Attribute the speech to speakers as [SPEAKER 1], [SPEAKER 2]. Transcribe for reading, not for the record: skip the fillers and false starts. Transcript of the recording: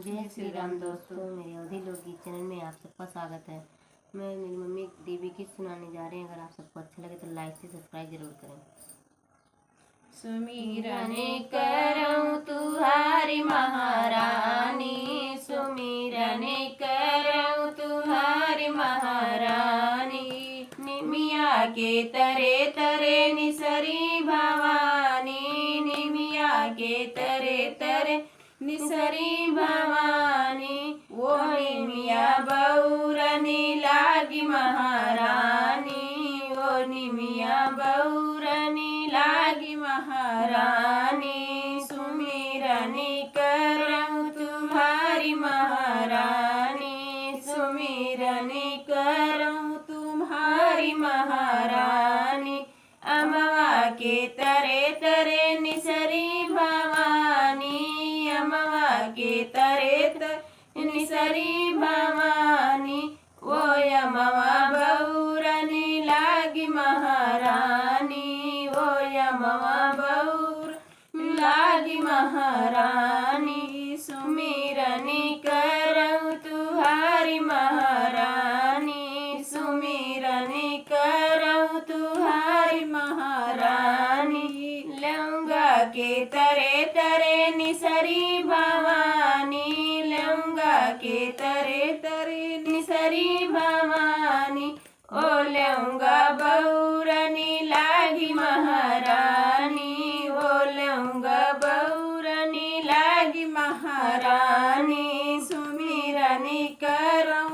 [SPEAKER 1] जय श्री राम दोस्तों, मेरे अवधि लोकगीत चैनल में आप सबका स्वागत है। मैं मेरी मम्मी देवी गीत सुनाने जा रहे हैं। अगर आप सबको अच्छा लगे तो लाइक से सब्सक्राइब जरूर करें। सुमिरन करऊं तुम्हारी महारानी, सुमिरन करऊं तुम्हारी महारानी, निमिया के तरे तरे निसरी भवानी, निमिया के तरे तरे निसरी भवानी, वो निमिया बौरनी लागी महारानी, वो निमिया बौरनी लागी महारानी, सुमिरनी करऊं तुम्हारी महारानी, सुमिरनी करऊं तुम्हारी महारानी, अमवा के तरे तरे निसरी भवानी, अमवा के तरे तरे निसरी भवानी, वो अमवा बौरनी लागी महारानी, वो अमवा बौर लागी महारानी, सुमिरनी करऊं तुम्हारी महारानी, सुमिरनी करऊं तुम्हारी महारानी, लौंगा के तरे तरे निसरी भवानी, लौंगा के तरे तरे निसरी भवानी, ओ लौंगा बौरनी लागी महारानी, ओ लौंगा बौरनी लागी महारानी, सुमिरनी करऊं